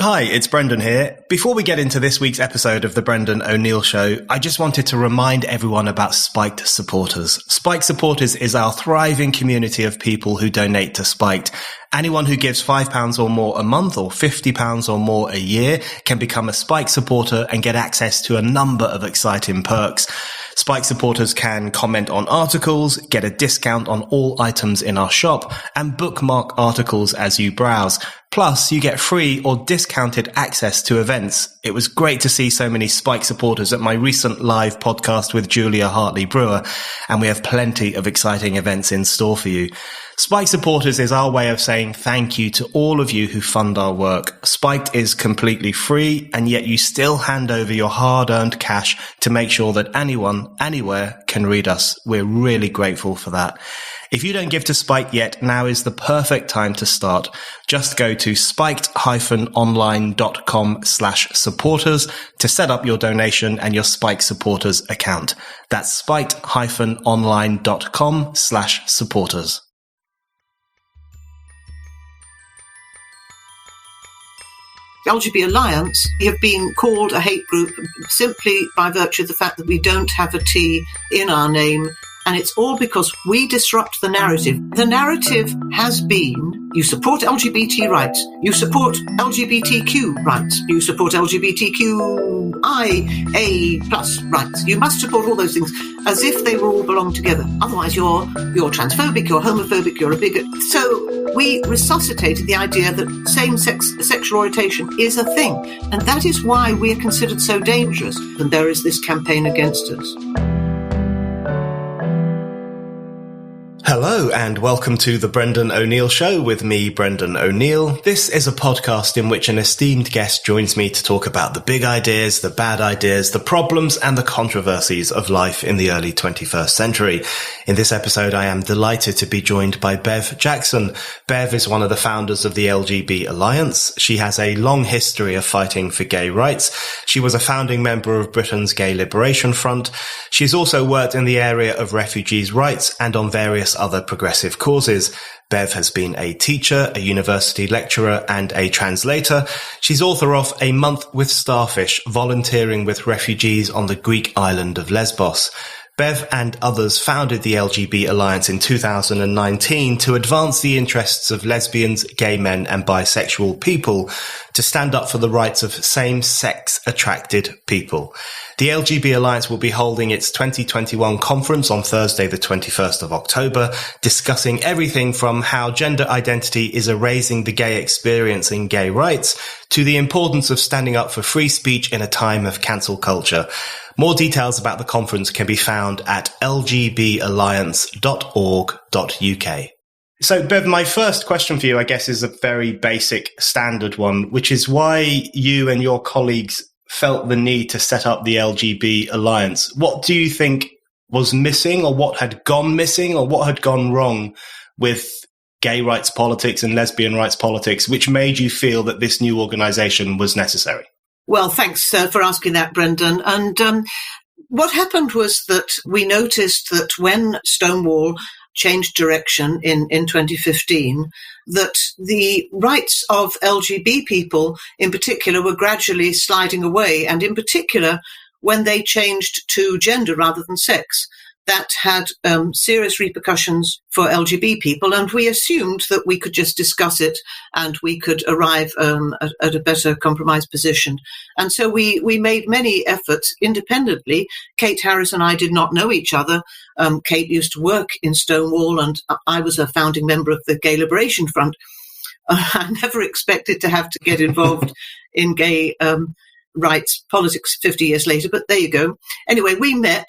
Hi, it's Brendan here. Before we get into this week's episode of The Brendan O'Neill Show, I just wanted to remind everyone about Spiked Supporters. Spiked Supporters is our thriving community of people who donate to Spiked. Anyone who gives £5 or more a month or £50 or more a year can become a Spiked supporter and get access to a number of exciting perks. Spiked supporters can comment on articles, get a discount on all items in our shop, and bookmark articles as you browse. Plus, you get free or discounted access to events. It was great to see so many Spiked supporters at my recent live podcast with Julia Hartley-Brewer, and we have plenty of exciting events in store for you. Spiked Supporters is our way of saying thank you to all of you who fund our work. Spiked is completely free, and yet you still hand over your hard-earned cash to make sure that anyone, anywhere can read us. We're really grateful for that. If you don't give to Spiked yet, now is the perfect time to start. Just go to spiked-online.com/supporters to set up your donation and your Spiked Supporters account. That's spiked-online.com/supporters. The LGB Alliance have been called a hate group simply by virtue of the fact that we don't have a T in our name, and it's all because we disrupt the narrative. The narrative has been, you support LGBT rights, you support LGBTQ rights, you support LGBTQIA+ rights. You must support all those things as if they all belong together. Otherwise you're transphobic, you're homophobic, you're a bigot. So we resuscitated the idea that same-sex sexual orientation is a thing, and that is why we are considered so dangerous, and there is this campaign against us. Hello and welcome to The Brendan O'Neill Show with me, Brendan O'Neill. This is a podcast in which an esteemed guest joins me to talk about the big ideas, the bad ideas, the problems and the controversies of life in the early 21st century. In this episode, I am delighted to be joined by Bev Jackson. Bev is one of the founders of the LGB Alliance. She has a long history of fighting for gay rights. She was a founding member of Britain's Gay Liberation Front. She's also worked in the area of refugees' rights and on various other progressive causes. Bev has been a teacher, a university lecturer, and a translator. She's author of A Month with Starfish, volunteering with refugees on the Greek island of Lesbos. Bev and others founded the LGB Alliance in 2019 to advance the interests of lesbians, gay men, and bisexual people, to stand up for the rights of same-sex attracted people. The LGB Alliance will be holding its 2021 conference on Thursday, the 21st of October, discussing everything from how gender identity is erasing the gay experience in gay rights to the importance of standing up for free speech in a time of cancel culture. More details about the conference can be found at lgballiance.org.uk. So, Bev, my first question for you, I guess, is a very basic standard one, which is why you and your colleagues felt the need to set up the LGB Alliance. What do you think was missing, or what had gone missing, or what had gone wrong with gay rights politics and lesbian rights politics, which made you feel that this new organisation was necessary? Well, thanks for asking that, Brendan. And what happened was that we noticed that when Stonewall changed direction in 2015, that the rights of LGB people in particular were gradually sliding away. And in particular, when they changed to gender rather than sex, that had serious repercussions for LGB people. And we assumed that we could just discuss it and we could arrive at a better compromise position. And so we made many efforts independently. Kate Harris and I did not know each other. Kate used to work in Stonewall, and I was a founding member of the Gay Liberation Front. I never expected to have to get involved in gay rights politics 50 years later, but there you go. Anyway, we met,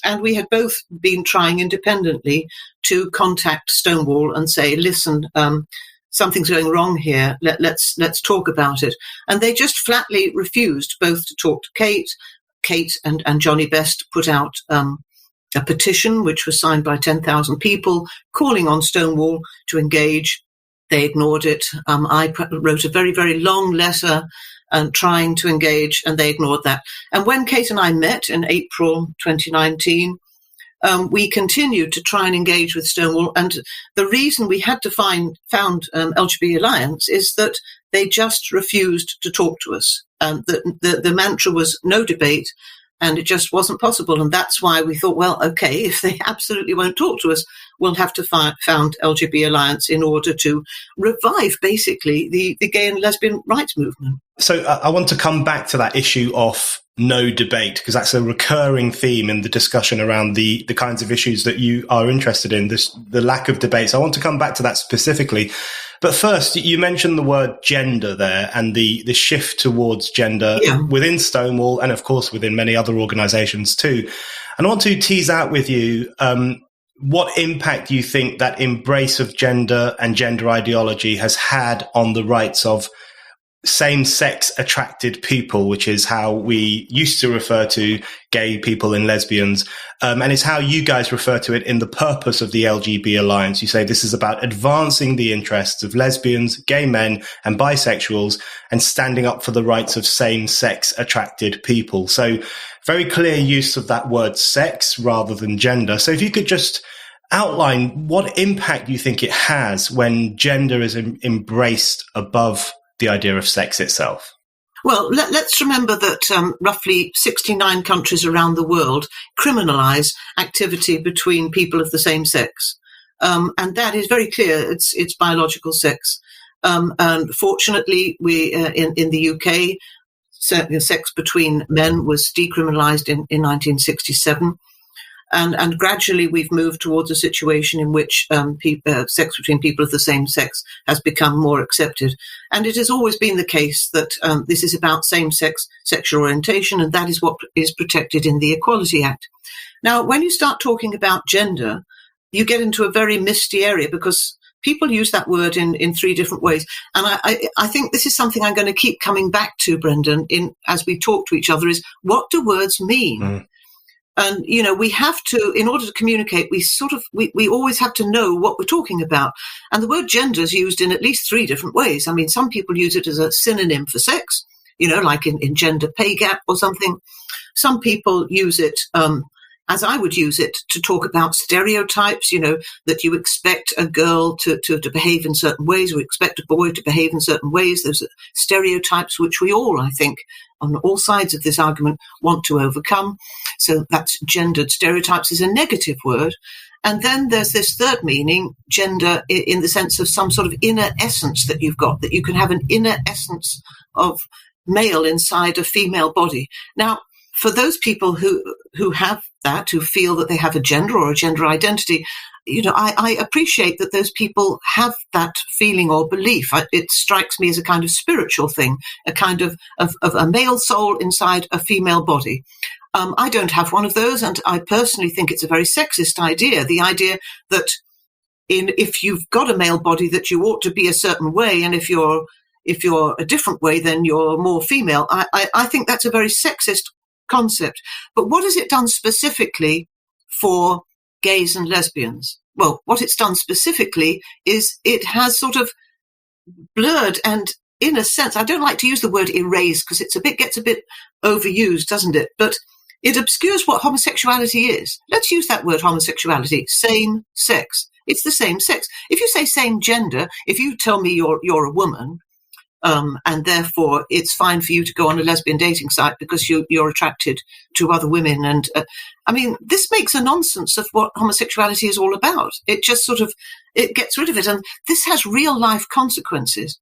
and we had both been trying independently to contact Stonewall and say, listen, something's going wrong here. Let's talk about it. And they just flatly refused both to talk to Kate. Kate and Johnny Best put out a petition, which was signed by 10,000 people, calling on Stonewall to engage. They ignored it. I wrote a very, very long letter trying to engage, and they ignored that. And when Kate and I met in April 2019, we continued to try and engage with Stonewall. And the reason we had to found LGBT Alliance is that they just refused to talk to us. The mantra was no debate, and it just wasn't possible. And that's why we thought, well, okay, if they absolutely won't talk to us, we'll have to found LGB Alliance in order to revive, basically, the gay and lesbian rights movement. So I want to come back to that issue of no debate, because that's a recurring theme in the discussion around the kinds of issues that you are interested in, the lack of debate. So I want to come back to that specifically. But first, you mentioned the word gender there and the shift towards gender within Stonewall and, of course, within many other organizations too. And I want to tease out with you what impact you think that embrace of gender and gender ideology has had on the rights of same-sex attracted people, which is how we used to refer to gay people and lesbians, and it's how you guys refer to it in the purpose of the LGB Alliance. You say this is about advancing the interests of lesbians, gay men, and bisexuals, and standing up for the rights of same-sex attracted people. So very clear use of that word sex rather than gender. So if you could just outline what impact you think it has when gender is embraced above the idea of sex itself. Well, let's remember that roughly 69 countries around the world criminalize activity between people of the same sex. And that is very clear. It's biological sex. And fortunately, we in the UK, sex between men was decriminalized in 1967. And gradually we've moved towards a situation in which sex between people of the same sex has become more accepted. And it has always been the case that this is about same-sex sexual orientation, and that is what is protected in the Equality Act. Now, when you start talking about gender, you get into a very misty area because people use that word in three different ways. And I think this is something I'm going to keep coming back to, Brendan, as we talk to each other, is what do words mean? Mm. And, you know, we have to, in order to communicate, we always have to know what we're talking about. And the word gender is used in at least three different ways. I mean, some people use it as a synonym for sex, you know, like in gender pay gap or something. Some people use it, as I would use it, to talk about stereotypes, you know, that you expect a girl to behave in certain ways, or expect a boy to behave in certain ways. Those are stereotypes which we all, I think, on all sides of this argument, want to overcome. So that's gendered stereotypes is a negative word. And then there's this third meaning, gender, in the sense of some sort of inner essence that you've got, that you can have an inner essence of male inside a female body. Now, for those people who have that, who feel that they have a gender or a gender identity, you know, I appreciate that those people have that feeling or belief. It strikes me as a kind of spiritual thing, a kind of a male soul inside a female body. I don't have one of those, and I personally think it's a very sexist idea, the idea that if you've got a male body that you ought to be a certain way, and if you're a different way, then you're more female. I think that's a very sexist concept. But what has it done specifically for gays and lesbians? Well, what it's done specifically is it has sort of blurred and, in a sense, I don't like to use the word erase because gets a bit overused, doesn't it? But it obscures what homosexuality is. Let's use that word, homosexuality, same sex. It's the same sex. If you say same gender, if you tell me you're a woman, and therefore it's fine for you to go on a lesbian dating site because you're attracted to other women. And I mean, this makes a nonsense of what homosexuality is all about. It just it gets rid of it. And this has real life consequences.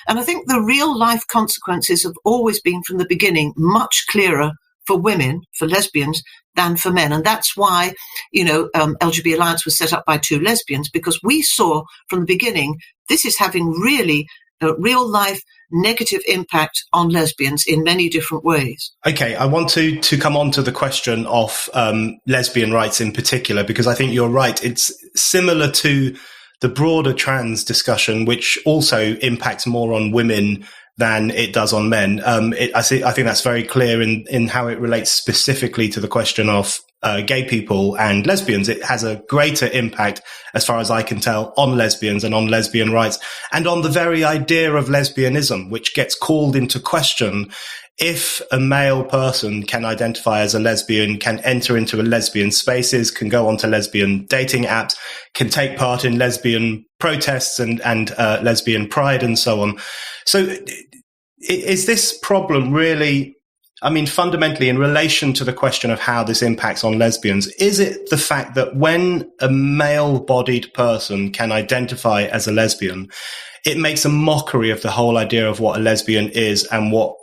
And I think the real life consequences have always been from the beginning much clearer for women, for lesbians, than for men. And that's why, you know, LGB Alliance was set up by two lesbians, because we saw from the beginning this is having really a real life negative impact on lesbians in many different ways. Okay, I want to come on to the question of lesbian rights in particular, because I think you're right. It's similar to the broader trans discussion, which also impacts more on women than it does on men. I think that's very clear in how it relates specifically to the question of gay people and lesbians. It has a greater impact, as far as I can tell, on lesbians and on lesbian rights and on the very idea of lesbianism, which gets called into question if a male person can identify as a lesbian, can enter into a lesbian spaces, can go onto lesbian dating apps, can take part in lesbian protests and lesbian pride and so on. So is this problem really, I mean, fundamentally in relation to the question of how this impacts on lesbians, is it the fact that when a male-bodied person can identify as a lesbian, it makes a mockery of the whole idea of what a lesbian is and what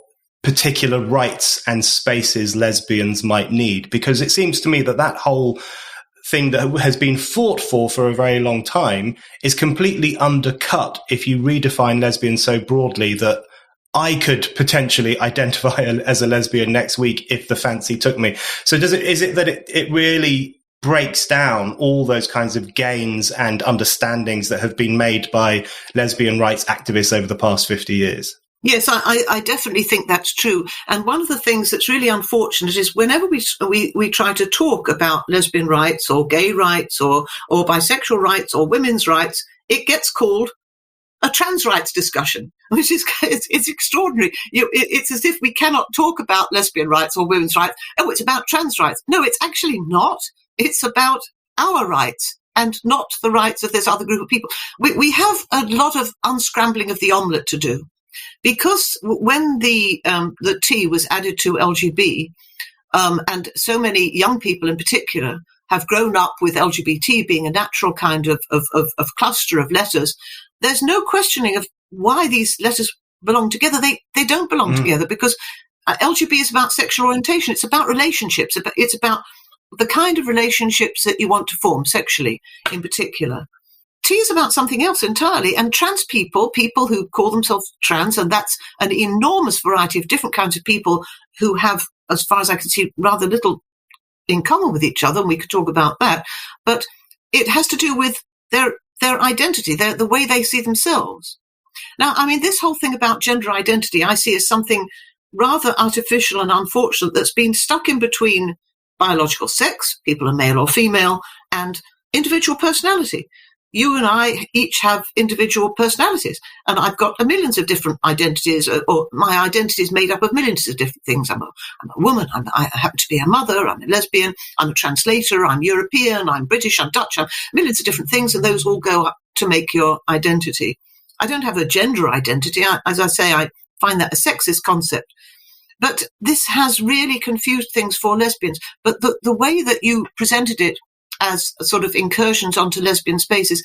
particular rights and spaces lesbians might need? Because it seems to me that that whole thing that has been fought for a very long time is completely undercut if you redefine lesbian so broadly that I could potentially identify as a lesbian next week if the fancy took me. So is it that it really breaks down all those kinds of gains and understandings that have been made by lesbian rights activists over the past 50 years? Yes, I definitely think that's true. And one of the things that's really unfortunate is whenever we try to talk about lesbian rights or gay rights or bisexual rights or women's rights, it gets called a trans rights discussion, which is it's extraordinary. It's as if we cannot talk about lesbian rights or women's rights. Oh, it's about trans rights. No, it's actually not. It's about our rights and not the rights of this other group of people. We have a lot of unscrambling of the omelette to do. Because when the T was added to LGB, and so many young people in particular have grown up with LGBT being a natural kind of cluster of letters, there's no questioning of why these letters belong together. They don't belong together because LGB is about sexual orientation. It's about relationships. It's about the kind of relationships that you want to form sexually in particular. T is about something else entirely. And trans people who call themselves trans, and that's an enormous variety of different kinds of people who have, as far as I can see, rather little in common with each other, and we could talk about that. But it has to do with their identity, the way they see themselves. Now, I mean, this whole thing about gender identity I see as something rather artificial and unfortunate that's been stuck in between biological sex, people are male or female, and individual personality. You and I each have individual personalities, and I've got millions of different identities, or my identity is made up of millions of different things. I'm a woman, I happen to be a mother, I'm a lesbian, I'm a translator, I'm European, I'm British, I'm Dutch, I'm millions of different things, and those all go up to make your identity. I don't have a gender identity. As I say, I find that a sexist concept. But this has really confused things for lesbians. But the way that you presented it as sort of incursions onto lesbian spaces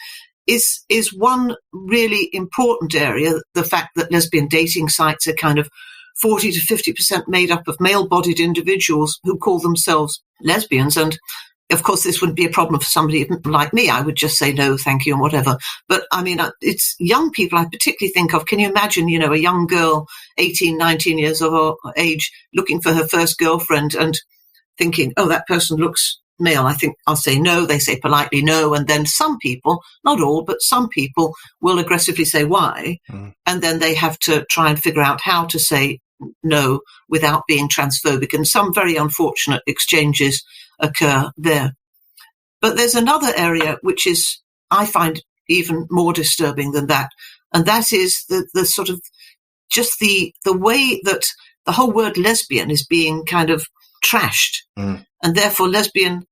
is one really important area. The fact that lesbian dating sites are kind of 40 to 50% made up of male-bodied individuals who call themselves lesbians. And of course, this wouldn't be a problem for somebody like me. I would just say no, thank you, and whatever. But I mean, it's young people I particularly think of. Can you imagine, a young girl, 18, 19 years of age, looking for her first girlfriend and thinking, oh, that person looks male. I think I'll say no. They say politely no. And then some people, not all, but some people will aggressively say why. And then they have to try and figure out how to say no without being transphobic. And some very unfortunate exchanges occur there. But there's another area which is, I find, even more disturbing than that. And that is the sort of just the way that the whole word lesbian is being kind of trashed. And therefore lesbian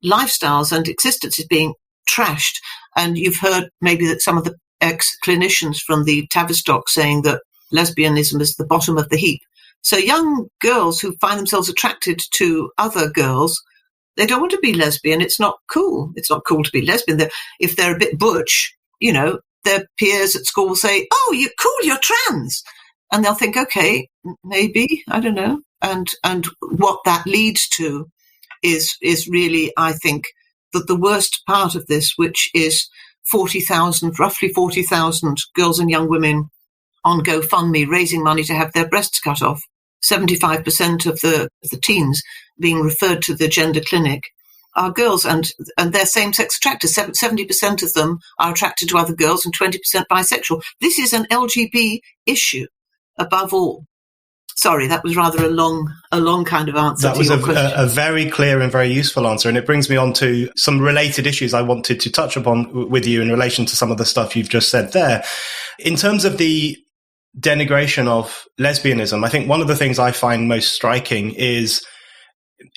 lifestyles and existence is being trashed. And you've heard maybe that some of the ex-clinicians from the Tavistock saying that lesbianism is the bottom of the heap. So young girls who find themselves attracted to other girls, they don't want to be lesbian. It's not cool. It's not cool to be lesbian. If they're a bit butch, their peers at school will say, oh, you're cool, you're trans. And they'll think, okay, maybe, I don't know. And what that leads to is really, I think, that the worst part of this, which is roughly 40,000 girls and young women on GoFundMe raising money to have their breasts cut off. 75% of the teens being referred to the gender clinic are girls, and they're same-sex attracted. 70% of them are attracted to other girls and 20% bisexual. This is an LGB issue above all. Sorry, that was rather a long kind of answer. That was a very clear and very useful answer. And it brings me on to some related issues I wanted to touch upon with you in relation to some of the stuff you've just said there. In terms of the denigration of lesbianism, I think one of the things I find most striking is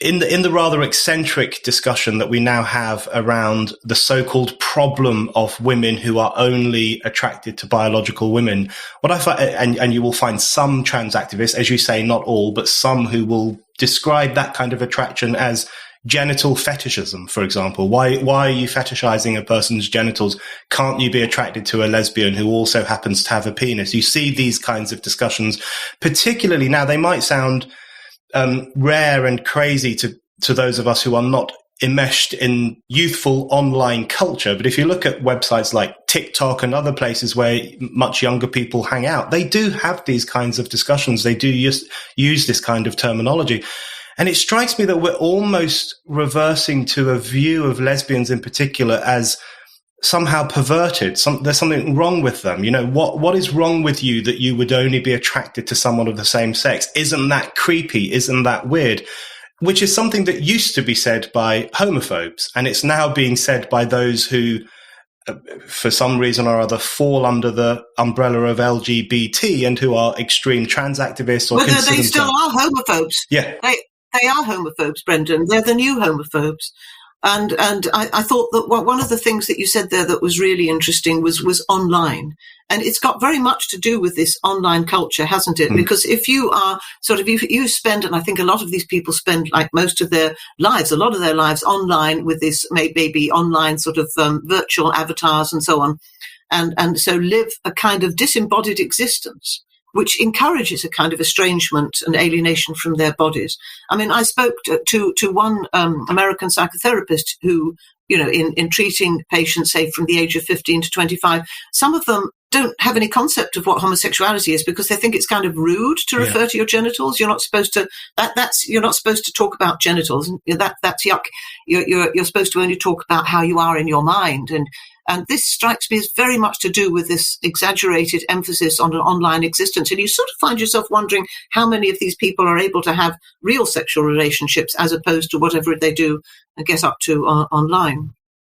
in the rather eccentric discussion that we now have around the so-called problem of women who are only attracted to biological women. What I find, and you will find some trans activists, as you say, not all, but some who will describe that kind of attraction as genital fetishism, for example. Why are you fetishizing a person's genitals? Can't you be attracted to a lesbian who also happens to have a penis? You see these kinds of discussions, particularly now. They might sound rare and crazy to those of us who are not enmeshed in youthful online culture. But if you look at websites like TikTok and other places where much younger people hang out, they do have these kinds of discussions. They do use this kind of terminology. And it strikes me that we're almost reversing to a view of lesbians in particular as somehow perverted. There's something wrong with them. You know, what is wrong with you that you would only be attracted to someone of the same sex? Isn't that creepy? Isn't that weird? Which is something that used to be said by homophobes. And it's now being said by those who, for some reason or other, fall under the umbrella of LGBT and who are extreme trans activists. Or they still are homophobes. Yeah. They are homophobes, Brendan. They're the new homophobes. And I thought that one of the things that you said there that was really interesting was online. And it's got very much to do with this online culture, hasn't it? Because if you are if you spend, and I think a lot of these people spend like a lot of their lives online with this maybe online sort of virtual avatars and so on. And so live a kind of disembodied existence, which encourages a kind of estrangement and alienation from their bodies. I mean, I spoke to one American psychotherapist who, you know, in treating patients, say, from the age of 15 to 25, some of them don't have any concept of what homosexuality is because they think it's kind of rude to refer to your genitals. You're not supposed to. You're not supposed to talk about genitals. That's yuck. You're supposed to only talk about how you are in your mind. And this strikes me as very much to do with this exaggerated emphasis on an online existence. And you sort of find yourself wondering how many of these people are able to have real sexual relationships as opposed to whatever they do and get up to online.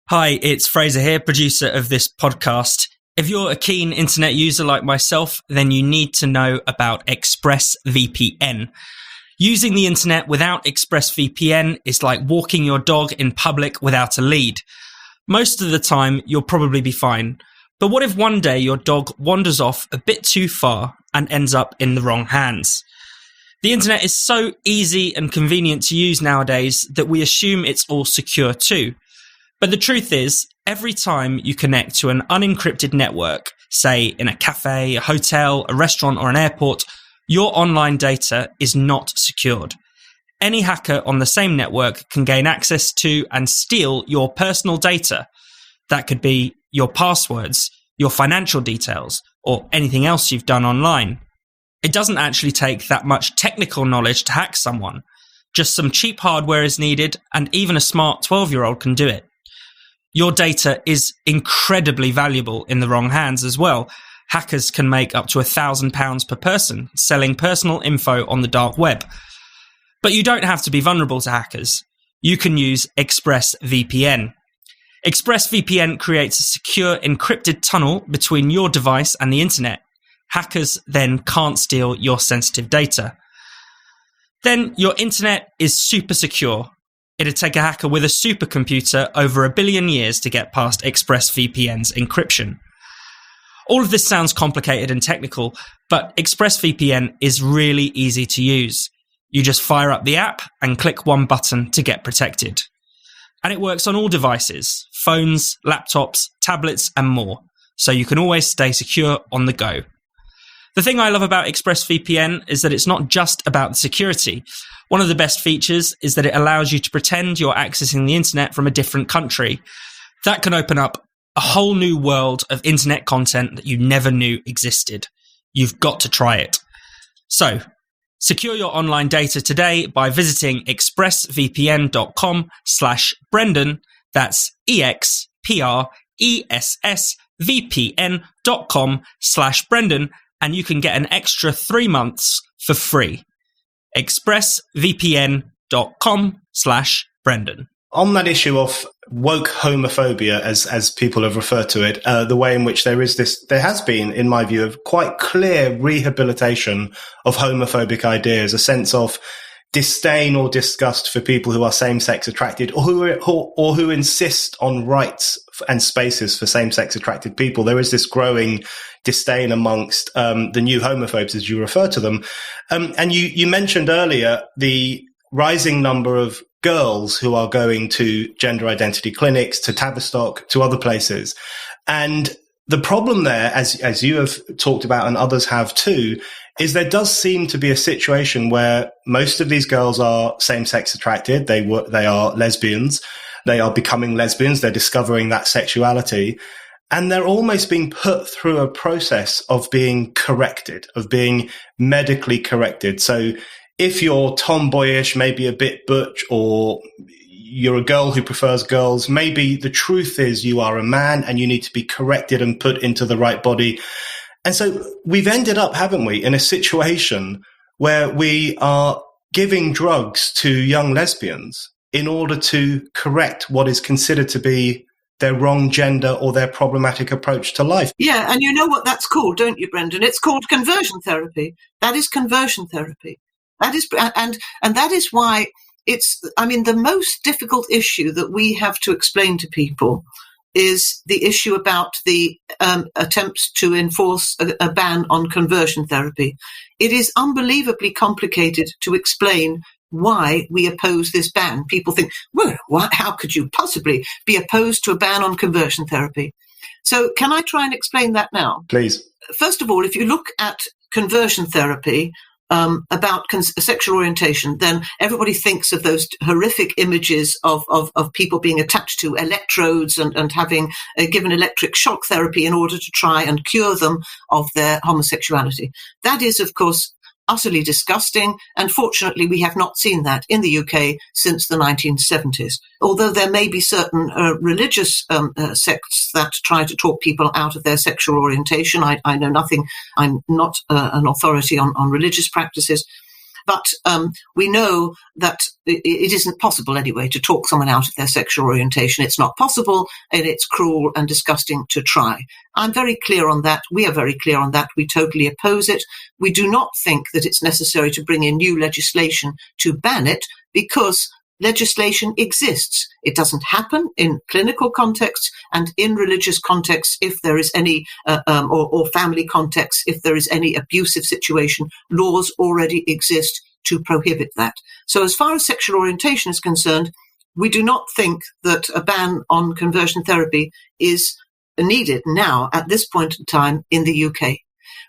Hi, it's Fraser here, producer of this podcast. If you're a keen internet user like myself, then you need to know about ExpressVPN. Using the internet without ExpressVPN is like walking your dog in public without a lead. Most of the time, you'll probably be fine. But what if one day your dog wanders off a bit too far and ends up in the wrong hands? The internet is so easy and convenient to use nowadays that we assume it's all secure too. But the truth is, every time you connect to an unencrypted network, say in a cafe, a hotel, a restaurant, or an airport, your online data is not secured. Any hacker on the same network can gain access to and steal your personal data. That could be your passwords, your financial details, or anything else you've done online. It doesn't actually take that much technical knowledge to hack someone. Just some cheap hardware is needed, and even a smart 12-year-old can do it. Your data is incredibly valuable in the wrong hands as well. Hackers can make up to £1,000 per person selling personal info on the dark web. But you don't have to be vulnerable to hackers. You can use ExpressVPN. ExpressVPN creates a secure encrypted tunnel between your device and the internet. Hackers then can't steal your sensitive data. Then your internet is super secure. It'd take a hacker with a supercomputer over 1 billion years to get past ExpressVPN's encryption. All of this sounds complicated and technical, but ExpressVPN is really easy to use. You just fire up the app and click one button to get protected. And it works on all devices, phones, laptops, tablets, and more, so you can always stay secure on the go. The thing I love about ExpressVPN is that it's not just about the security. One of the best features is that it allows you to pretend you're accessing the internet from a different country. That can open up a whole new world of internet content that you never knew existed. You've got to try it. So, secure your online data today by visiting expressvpn.com/Brendan. That's expressvpn.com/Brendan. And you can get an extra 3 months for free. expressvpn.com/Brendan. On that issue of woke homophobia, as people have referred to it, the way in which there has been, in my view, a quite clear rehabilitation of homophobic ideas, a sense of disdain or disgust for people who are same-sex attracted or who insist on rights and spaces for same-sex attracted people. There is this growing disdain amongst the new homophobes, as you refer to them. And you mentioned earlier the rising number of girls who are going to gender identity clinics, to Tavistock, to other places. And the problem there, as you have talked about and others have too, is there does seem to be a situation where most of these girls are same-sex attracted. They are lesbians. They are becoming lesbians. They're discovering that sexuality. And they're almost being put through a process of being corrected, of being medically corrected. So if you're tomboyish, maybe a bit butch, or you're a girl who prefers girls, maybe the truth is you are a man and you need to be corrected and put into the right body. And so we've ended up, haven't we, in a situation where we are giving drugs to young lesbians in order to correct what is considered to be their wrong gender or their problematic approach to life. Yeah, and you know what that's called, don't you, Brendan? It's called conversion therapy. That is conversion therapy. That is, and that is why the most difficult issue that we have to explain to people is the issue about the attempts to enforce a ban on conversion therapy. It is unbelievably complicated to explain why we oppose this ban. People think, well, how could you possibly be opposed to a ban on conversion therapy? So can I try and explain that now? Please. First of all, if you look at conversion therapy, about sexual orientation, then everybody thinks of those horrific images of people being attached to electrodes and having given electric shock therapy in order to try and cure them of their homosexuality. That is, of course, utterly disgusting, and fortunately we have not seen that in the UK since the 1970s. Although there may be certain religious sects that try to talk people out of their sexual orientation. I know nothing. I'm not an authority on religious practices. But we know that it isn't possible anyway to talk someone out of their sexual orientation. It's not possible, and it's cruel and disgusting to try. I'm very clear on that. We are very clear on that. We totally oppose it. We do not think that it's necessary to bring in new legislation to ban it, because legislation exists. It doesn't happen in clinical contexts and in religious contexts if there is any, or family contexts, if there is any abusive situation. Laws already exist to prohibit that. So as far as sexual orientation is concerned, we do not think that a ban on conversion therapy is needed now at this point in time in the UK.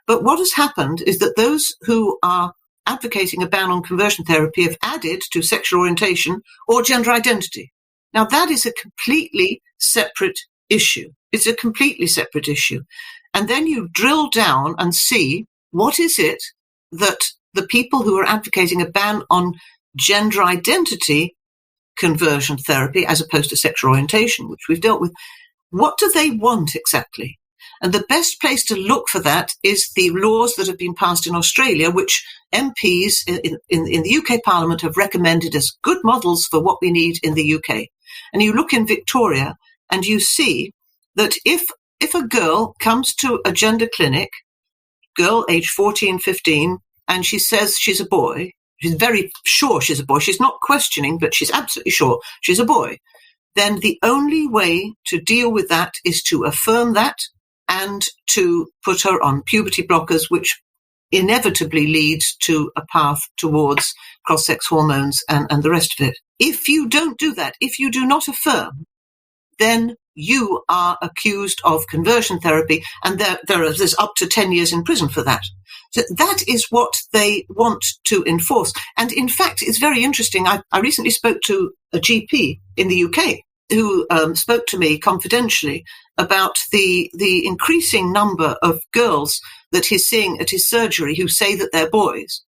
But what has happened is that those who are advocating a ban on conversion therapy have added to sexual orientation or gender identity. Now, that is a completely separate issue. It's a completely separate issue. And then you drill down and see what is it that the people who are advocating a ban on gender identity conversion therapy, as opposed to sexual orientation, which we've dealt with, what do they want exactly? And the best place to look for that is the laws that have been passed in Australia, which MPs in the UK Parliament have recommended as good models for what we need in the UK. And you look in Victoria and you see that if a girl comes to a gender clinic, girl age 14, 15, and she says she's a boy, she's very sure she's a boy, she's not questioning, but she's absolutely sure she's a boy, then the only way to deal with that is to affirm that and to put her on puberty blockers, which inevitably leads to a path towards cross-sex hormones and the rest of it. If you don't do that, if you do not affirm, then you are accused of conversion therapy, and there's up to 10 years in prison for that. So that is what they want to enforce. And in fact, it's very interesting. I recently spoke to a GP in the UK who spoke to me confidentially about the increasing number of girls that he's seeing at his surgery who say that they're boys.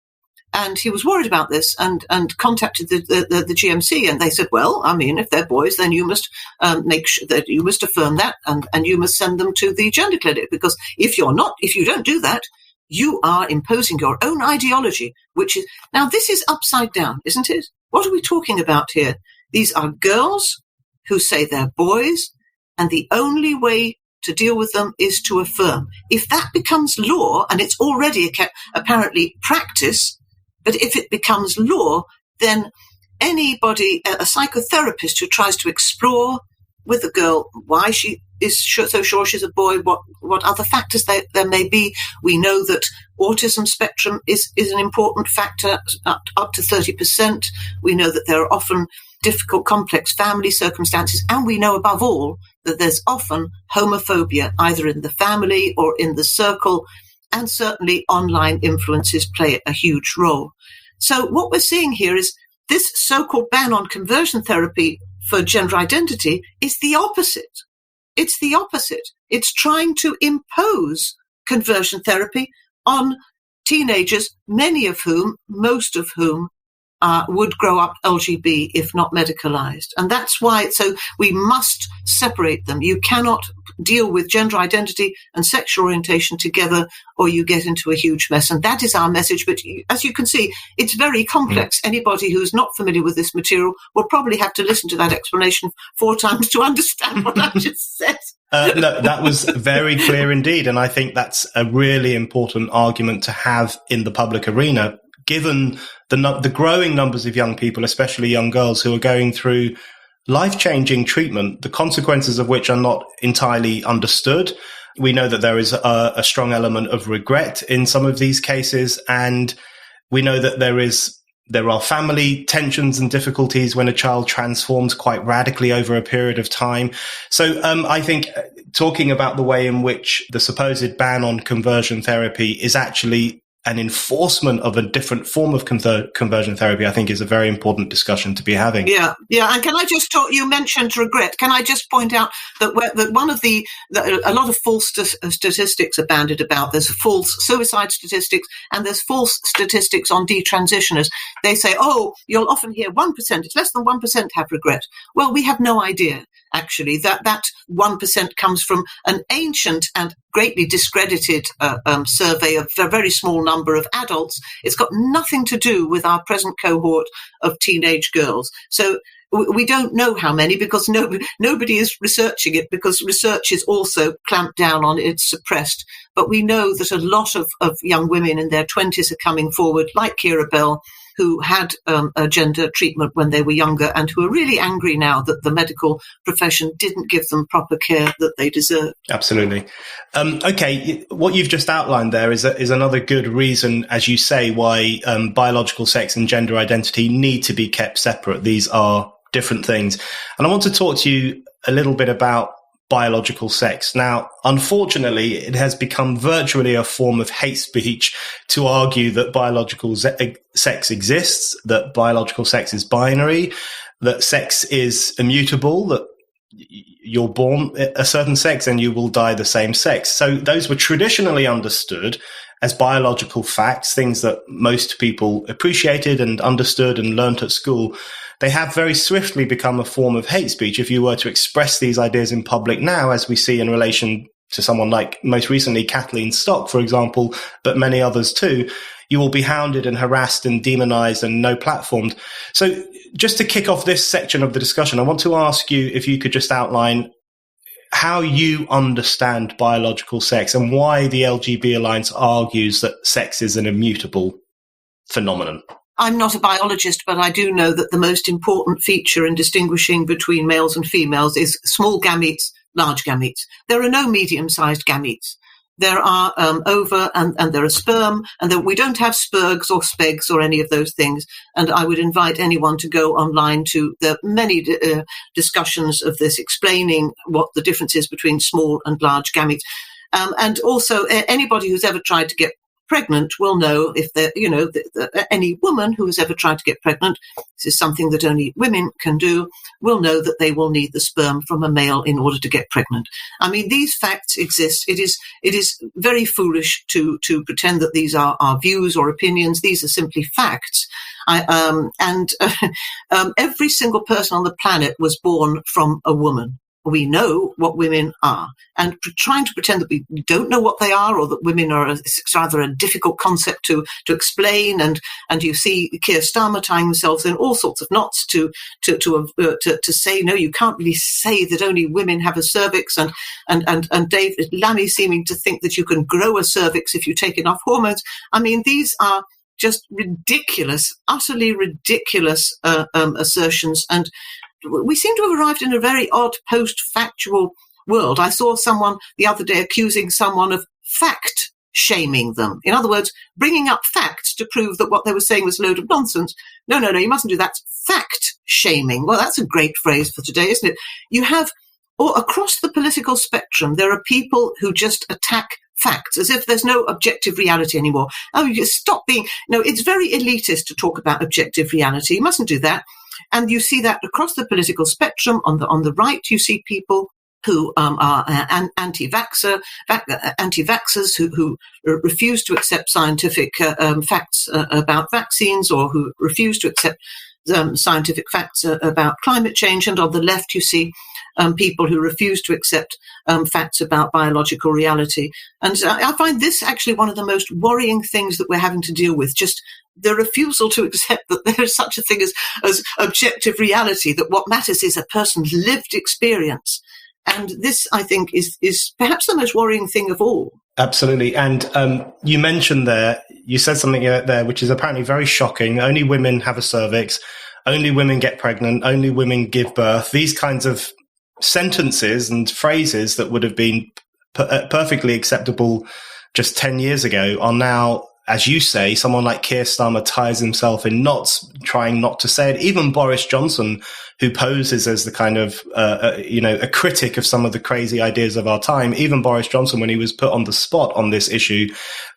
And he was worried about this and contacted the GMC, and they said, well, I mean, if they're boys, then you must make sure that you must affirm that, and you must send them to the gender clinic, because if you don't do that, you are imposing your own ideology, which is, now this is upside down, isn't it? What are we talking about here? These are girls who say they're boys, and the only way to deal with them is to affirm. If that becomes law, and it's already apparently practice, but if it becomes law, then anybody, a psychotherapist who tries to explore with a girl why she is so sure she's a boy, what other factors there may be. We know that autism spectrum is an important factor, up to 30%. We know that there are often difficult, complex family circumstances, and we know above all that there's often homophobia, either in the family or in the circle, and certainly online influences play a huge role. So what we're seeing here is this so-called ban on conversion therapy for gender identity is the opposite. It's the opposite. It's trying to impose conversion therapy on teenagers, most of whom would grow up LGB if not medicalized. And that's why, so we must separate them. You cannot deal with gender identity and sexual orientation together, or you get into a huge mess. And that is our message. But as you can see, it's very complex. Anybody who's not familiar with this material will probably have to listen to that explanation 4 times to understand what I just said. No, that was very clear indeed. And I think that's a really important argument to have in the public arena, given the growing numbers of young people, especially young girls, who are going through life-changing treatment, the consequences of which are not entirely understood. We know that there is a strong element of regret in some of these cases, and we know that there are family tensions and difficulties when a child transforms quite radically over a period of time. So I think talking about the way in which the supposed ban on conversion therapy is actually an enforcement of a different form of conversion therapy, I think, is a very important discussion to be having. Yeah. And can I just talk? You mentioned regret. Can I just point out that one of a lot of false statistics are bandied about. There's false suicide statistics, and there's false statistics on detransitioners. They say, oh, you'll often hear 1%. It's less than 1% have regret. Well, we have no idea. Actually, that 1% comes from an ancient and greatly discredited survey of a very small number of adults. It's got nothing to do with our present cohort of teenage girls. So we don't know how many, because nobody is researching it, because research is also clamped down on, it's suppressed. But we know that a lot of young women in their 20s are coming forward, like Kira Bell, who had a gender treatment when they were younger, and who are really angry now that the medical profession didn't give them proper care that they deserve. Absolutely. Okay, what you've just outlined there is another good reason, as you say, why biological sex and gender identity need to be kept separate. These are different things. And I want to talk to you a little bit about biological sex. Now, unfortunately, it has become virtually a form of hate speech to argue that biological sex exists, that biological sex is binary, that sex is immutable, that you're born a certain sex and you will die the same sex. So those were traditionally understood as biological facts, things that most people appreciated and understood and learnt at school. They have very swiftly become a form of hate speech. If you were to express these ideas in public now, as we see in relation to someone like, most recently, Kathleen Stock, for example, but many others too, you will be hounded and harassed and demonized and no platformed. So just to kick off this section of the discussion, I want to ask you if you could just outline how you understand biological sex and why the LGB Alliance argues that sex is an immutable phenomenon. I'm not a biologist, but I do know that the most important feature in distinguishing between males and females is small gametes, large gametes. There are no medium-sized gametes. There are ova and there are sperm, and we don't have spurgs or spegs or any of those things. And I would invite anyone to go online to the many discussions of this, explaining what the difference is between small and large gametes. And also, anybody who's ever tried to get pregnant will know, if they're, any woman who has ever tried to get pregnant, this is something that only women can do, will know that they will need the sperm from a male in order to get pregnant. I mean, these facts exist. It is very foolish to pretend that these are our views or opinions. These are simply facts. Every single person on the planet was born from a woman. we know what women are, and trying to pretend that we don't know what they are, or that women are it's rather a difficult concept to explain. And you see Keir Starmer tying themselves in all sorts of knots to say, no, you can't really say that only women have a cervix, and David Lammy seeming to think that you can grow a cervix if you take enough hormones. I mean, these are just ridiculous, utterly ridiculous assertions, and we seem to have arrived in a very odd post-factual world. I saw someone the other day accusing someone of fact-shaming them. In other words, bringing up facts to prove that what they were saying was a load of nonsense. No, you mustn't do that. Fact-shaming. Well, that's a great phrase for today, isn't it? You have, or across the political spectrum, there are people who just attack facts as if there's no objective reality anymore. Oh, you just stop being... No, it's very elitist to talk about objective reality. You mustn't do that. And you see that across the political spectrum. On the right, you see people who are anti-vaxxers who refuse to accept scientific facts about vaccines, or who refuse to accept scientific facts about climate change. And on the left, you see people who refuse to accept facts about biological reality. And I find this actually one of the most worrying things that we're having to deal with, just the refusal to accept that there is such a thing as objective reality, that what matters is a person's lived experience. And this, I think, is perhaps the most worrying thing of all. Absolutely. And you mentioned there, you said something there which is apparently very shocking. Only women have a cervix. Only women get pregnant. Only women give birth. These kinds of sentences and phrases that would have been perfectly acceptable just 10 years ago are now, as you say, someone like Keir Starmer ties himself in knots, trying not to say it. Even Boris Johnson, who poses as the kind of, a critic of some of the crazy ideas of our time, even Boris Johnson, when he was put on the spot on this issue,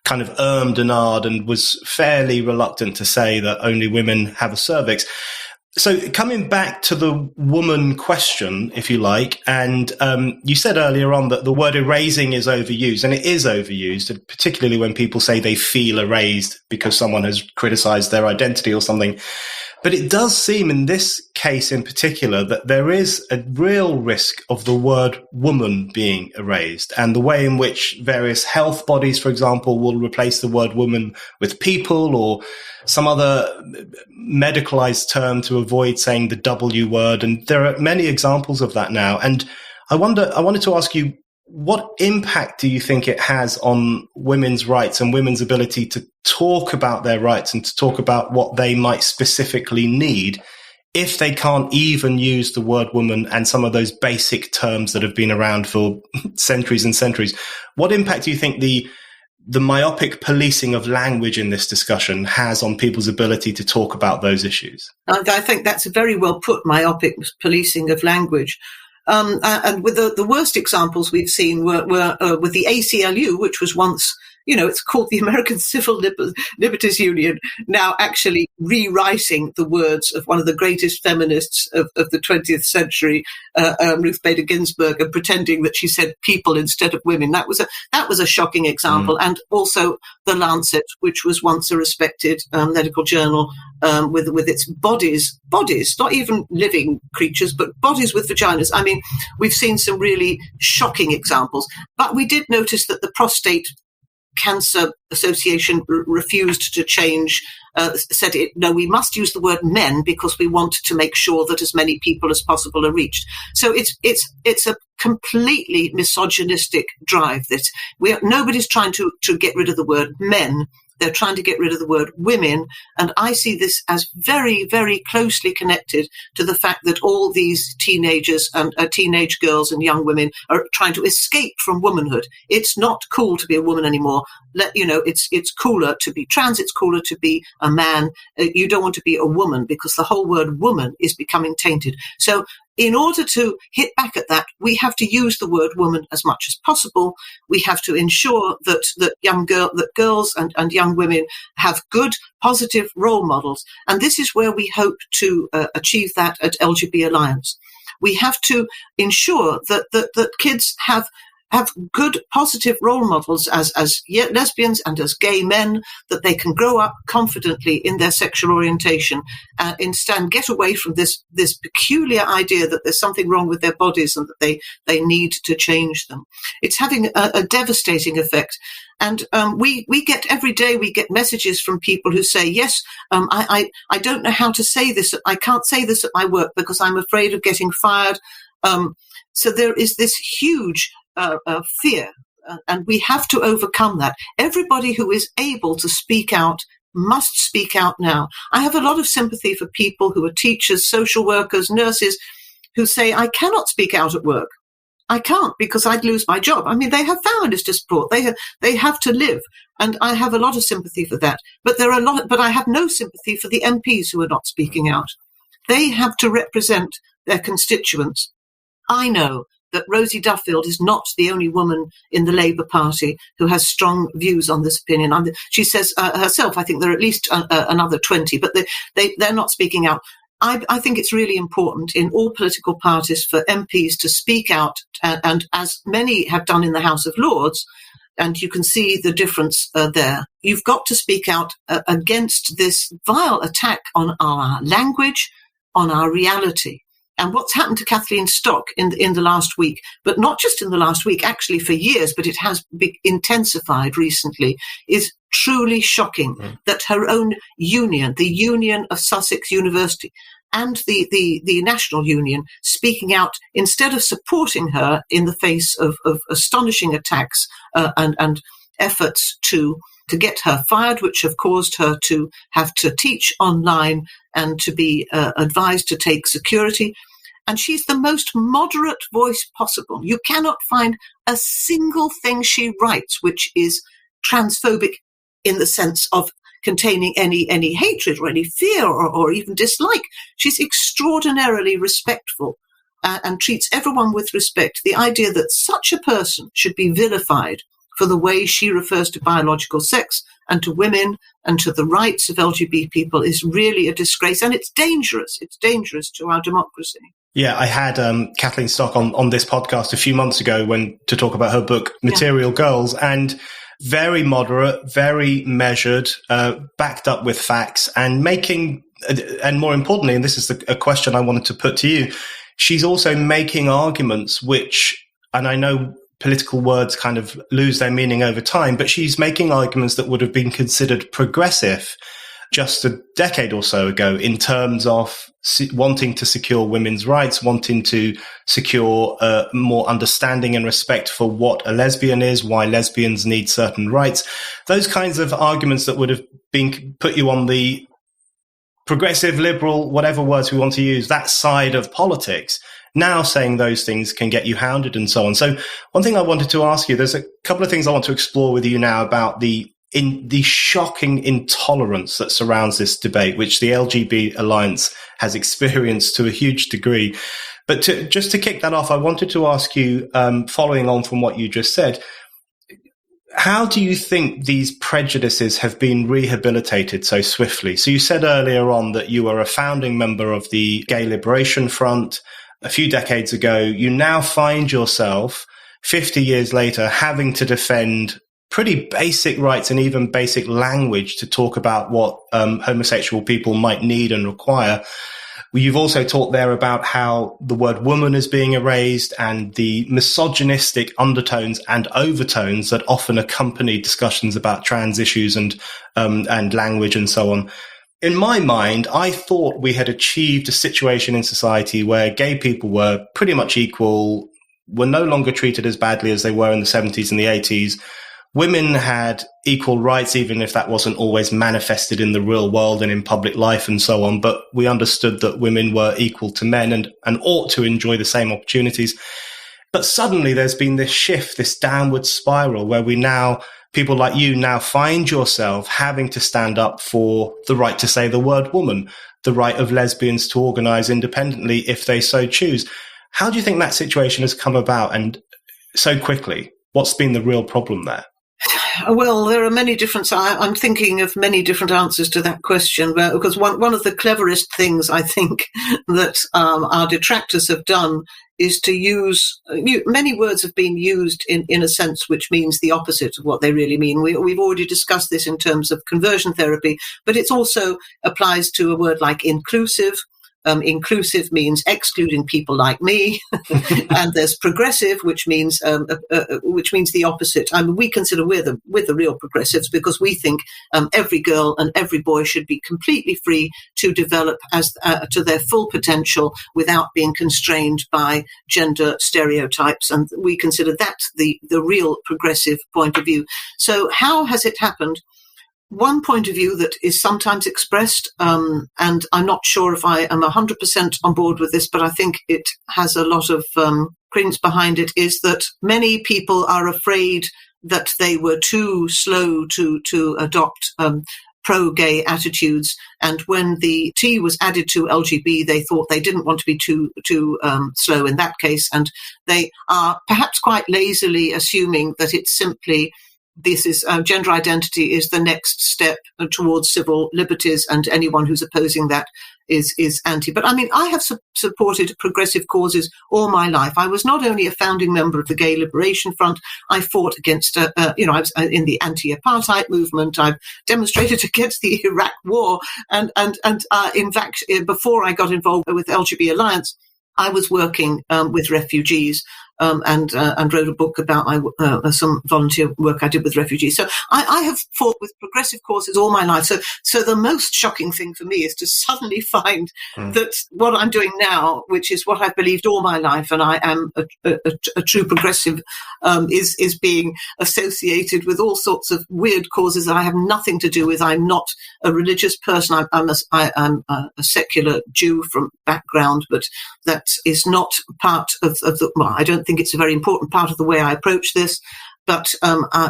kind of and ahed and was fairly reluctant to say that only women have a cervix. So coming back to the woman question, if you like, and you said earlier on that the word erasing is overused, and it is overused, particularly when people say they feel erased because someone has criticized their identity or something. But it does seem in this case in particular that there is a real risk of the word woman being erased, and the way in which various health bodies, for example, will replace the word woman with people or some other medicalized term to avoid saying the W word. And there are many examples of that now. And I wanted to ask you, what impact do you think it has on women's rights and women's ability to talk about their rights and to talk about what they might specifically need if they can't even use the word woman and some of those basic terms that have been around for centuries and centuries? What impact do you think the myopic policing of language in this discussion has on people's ability to talk about those issues? I think that's very well put, myopic policing of language. And with the worst examples we've seen were with the ACLU, which was once, it's called the American Civil Liberties Union, now actually rewriting the words of one of the greatest feminists of the 20th century, Ruth Bader Ginsburg, and pretending that she said people instead of women. That was a shocking example. And also the Lancet, which was once a respected medical journal, with its bodies, not even living creatures, but bodies with vaginas. I mean, we've seen some really shocking examples, but we did notice that the Prostate Cancer Association refused to change, said no, we must use the word men because we want to make sure that as many people as possible are reached. So it's a completely misogynistic drive. Nobody's trying to get rid of the word men. They're trying to get rid of the word women. And I see this as very, very closely connected to the fact that all these teenagers and teenage girls and young women are trying to escape from womanhood. It's not cool to be a woman anymore. It's cooler to be trans. It's cooler to be a man. You don't want to be a woman because the whole word woman is becoming tainted. So in order to hit back at that, we have to use the word woman as much as possible. We have to ensure that girls and young women have good, positive role models. And this is where we hope to achieve that at LGB Alliance. We have to ensure that kids have have good, positive role models as lesbians and as gay men, that they can grow up confidently in their sexual orientation, and get away from this peculiar idea that there's something wrong with their bodies and that they need to change them. It's having a devastating effect. And we get every day, we get messages from people who say, yes, I don't know how to say this. I can't say this at my work because I'm afraid of getting fired. So there is this huge fear, and we have to overcome that. Everybody who is able to speak out must speak out now. I have a lot of sympathy for people who are teachers, social workers, nurses, who say, I cannot speak out at work. I can't because I'd lose my job. I mean, they have families to support. They have to live. And I have a lot of sympathy for that. But I have no sympathy for the MPs who are not speaking out. They have to represent their constituents. I know that Rosie Duffield is not the only woman in the Labour Party who has strong views on this opinion. She says herself, I think there are at least another 20, but they're not speaking out. I think it's really important in all political parties for MPs to speak out, and as many have done in the House of Lords, and you can see the difference there. You've got to speak out against this vile attack on our language, on our reality. And what's happened to Kathleen Stock in the last week, but not just in the last week, actually for years, but it has been intensified recently, is truly shocking. That her own union, the Union of Sussex University, and the National Union, speaking out instead of supporting her in the face of astonishing attacks and efforts to get her fired, which have caused her to have to teach online and to be advised to take security. And she's the most moderate voice possible. You cannot find a single thing she writes which is transphobic in the sense of containing any hatred or any fear or even dislike. She's extraordinarily respectful and treats everyone with respect. The idea that such a person should be vilified for the way she refers to biological sex and to women and to the rights of LGBT people is really a disgrace. And it's dangerous. It's dangerous to our democracy. Yeah, I had Kathleen Stock on this podcast a few months ago to talk about her book, Material Girls, and very moderate, very measured, backed up with facts, and more importantly, and this is a question I wanted to put to you, she's also making arguments which, and I know political words kind of lose their meaning over time, but she's making arguments that would have been considered progressive just a decade or so ago in terms of wanting to secure women's rights, wanting to secure more understanding and respect for what a lesbian is, why lesbians need certain rights. Those kinds of arguments that would have been put you on the progressive, liberal, whatever words we want to use, that side of politics. Now saying those things can get you hounded and so on. So one thing I wanted to ask you, there's a couple of things I want to explore with you now about the shocking intolerance that surrounds this debate, which the LGB Alliance has experienced to a huge degree. But just to kick that off, I wanted to ask you, following on from what you just said, how do you think these prejudices have been rehabilitated so swiftly? So you said earlier on that you were a founding member of the Gay Liberation Front a few decades ago. You now find yourself 50 years later having to defend pretty basic rights and even basic language to talk about what homosexual people might need and require. You've also talked there about how the word woman is being erased and the misogynistic undertones and overtones that often accompany discussions about trans issues and language and so on. In my mind, I thought we had achieved a situation in society where gay people were pretty much equal, were no longer treated as badly as they were in the 70s and the 80s. Women had equal rights, even if that wasn't always manifested in the real world and in public life and so on. But we understood that women were equal to men and ought to enjoy the same opportunities. But suddenly there's been this shift, this downward spiral where people like you now find yourself having to stand up for the right to say the word woman, the right of lesbians to organize independently if they so choose. How do you think that situation has come about and so quickly? What's been the real problem there? Well, there are many different. I'm thinking of many different answers to that question, because one of the cleverest things I think that our detractors have done is to use, many words have been used in a sense which means the opposite of what they really mean. We've already discussed this in terms of conversion therapy, but it also applies to a word like inclusive. Inclusive means excluding people like me, and there's progressive, which means the opposite. I mean, we consider we're the real progressives because we think every girl and every boy should be completely free to develop as to their full potential without being constrained by gender stereotypes, and we consider that the real progressive point of view. So, how has it happened? One point of view that is sometimes expressed, and I'm not sure if I am 100% on board with this, but I think it has a lot of credence behind it, is that many people are afraid that they were too slow to adopt pro-gay attitudes, and when the T was added to LGB, they thought they didn't want to be too slow in that case, and they are perhaps quite lazily assuming that it's simply this is gender identity is the next step towards civil liberties, and anyone who's opposing that is anti. But I mean, I have supported progressive causes all my life. I was not only a founding member of the Gay Liberation Front, I fought against, I was in the anti-apartheid movement. I've demonstrated against the Iraq War, and in fact, before I got involved with LGB Alliance, I was working with refugees. And wrote a book about some volunteer work I did with refugees. So I have fought with progressive causes all my life. So the most shocking thing for me is to suddenly find that what I'm doing now, which is what I've believed all my life, and I am a true progressive, is being associated with all sorts of weird causes that I have nothing to do with. I'm not a religious person. I'm a secular Jew from background, but that is not part of the. Well, I don't think it's a very important part of the way I approach this, but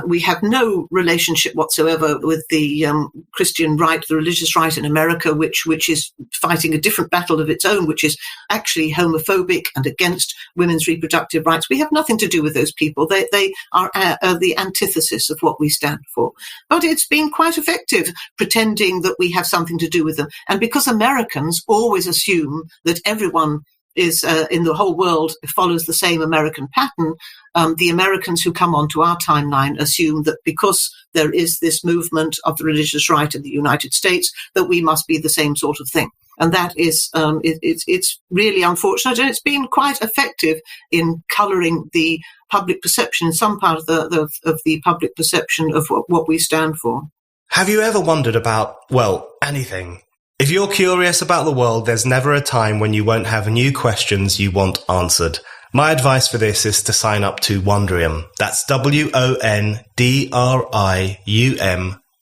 we have no relationship whatsoever with the Christian right, the religious right in America, which is fighting a different battle of its own, which is actually homophobic and against women's reproductive rights. We have nothing to do with those people. They are the antithesis of what we stand for. But it's been quite effective pretending that we have something to do with them. And because Americans always assume that everyone is in the whole world follows the same American pattern, the Americans who come onto our timeline assume that because there is this movement of the religious right in the United States, that we must be the same sort of thing. And that is, it's really unfortunate, and it's been quite effective in colouring the public perception, some part of the public perception of what we stand for. Have you ever wondered about, well, anything? If you're curious about the world, there's never a time when you won't have new questions you want answered. My advice for this is to sign up to Wondrium. That's WONDRIUM,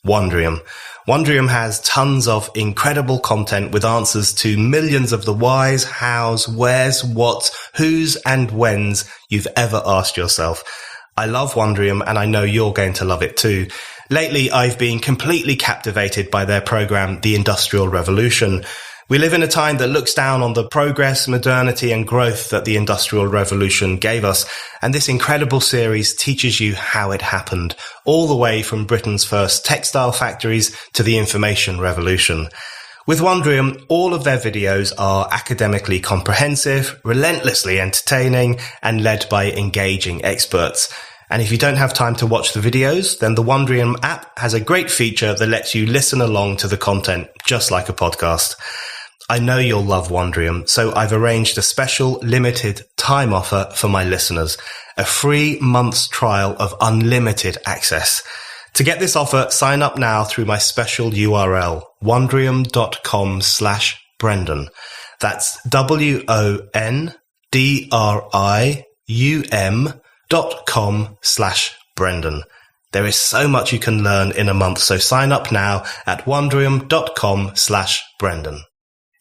Wondrium. Wondrium has tons of incredible content with answers to millions of the whys, hows, wheres, whats, whos, and whens you've ever asked yourself. I love Wondrium, and I know you're going to love it too. Lately, I've been completely captivated by their program, The Industrial Revolution. We live in a time that looks down on the progress, modernity, and growth that the Industrial Revolution gave us, and this incredible series teaches you how it happened, all the way from Britain's first textile factories to the information revolution. With Wondrium, all of their videos are academically comprehensive, relentlessly entertaining, and led by engaging experts. And if you don't have time to watch the videos, then the Wondrium app has a great feature that lets you listen along to the content, just like a podcast. I know you'll love Wondrium, so I've arranged a special limited time offer for my listeners, a free month's trial of unlimited access. To get this offer, sign up now through my special URL, wondrium.com/Brendan. That's wondrium.com/Brendan. There is so much you can learn in a month, so sign up now at wondrium.com/Brendan.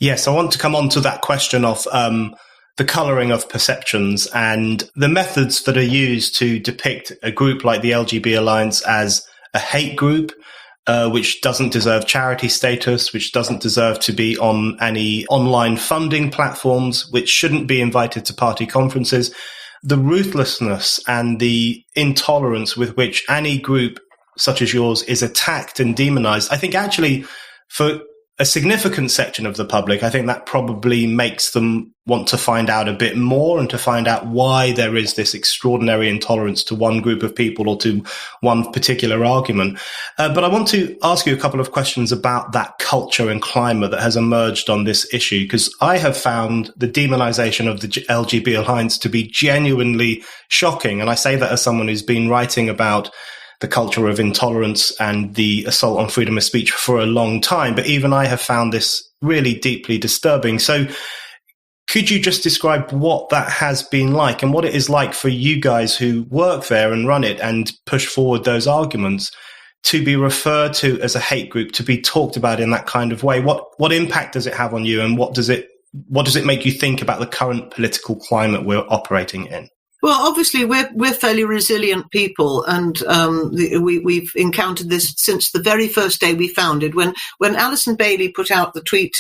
Yes, I want to come on to that question of the colouring of perceptions and the methods that are used to depict a group like the LGB Alliance as a hate group, which doesn't deserve charity status, which doesn't deserve to be on any online funding platforms, which shouldn't be invited to party conferences. The ruthlessness and the intolerance with which any group such as yours is attacked and demonized, I think actually for a significant section of the public, I think that probably makes them want to find out a bit more and to find out why there is this extraordinary intolerance to one group of people or to one particular argument. But I want to ask you a couple of questions about that culture and climate that has emerged on this issue, because I have found the demonization of the LGB Alliance to be genuinely shocking. And I say that as someone who's been writing about the culture of intolerance and the assault on freedom of speech for a long time. But even I have found this really deeply disturbing. So could you just describe what that has been like and what it is like for you guys who work there and run it and push forward those arguments to be referred to as a hate group, to be talked about in that kind of way? What impact does it have on you, and what does it make you think about the current political climate we're operating in? Well, obviously, we're fairly resilient people, and we've encountered this since the very first day we founded. When Alison Bailey put out the tweet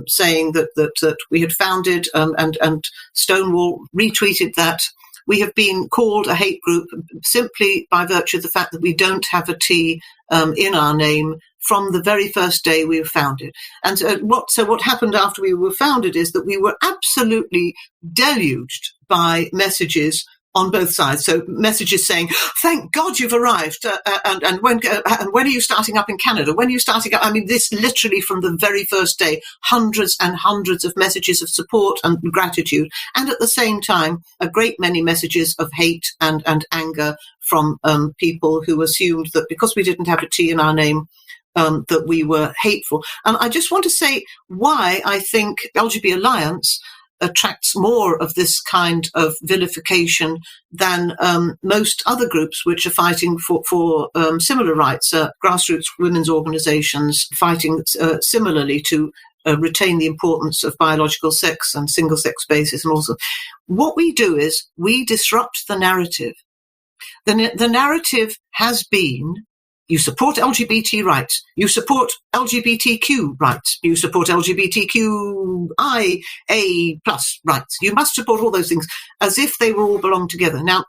saying that we had founded, and Stonewall retweeted that, we have been called a hate group simply by virtue of the fact that we don't have a T in our name from the very first day we were founded. And what happened after we were founded is that we were absolutely deluged by messages on both sides. So messages saying, "Thank God you've arrived," and when are you starting up in Canada? When are you starting up? I mean, this literally from the very first day, hundreds and hundreds of messages of support and gratitude, and at the same time, a great many messages of hate and anger from people who assumed that because we didn't have a T in our name, that we were hateful. And I just want to say why I think LGB Alliance attracts more of this kind of vilification than most other groups which are fighting for similar rights, grassroots women's organizations fighting similarly to retain the importance of biological sex and single-sex basis. And also, what we do is we disrupt the narrative. The narrative has been, you support LGBT rights, you support LGBTQ rights, you support LGBTQIA+ rights. You must support all those things as if they all belong together. Now,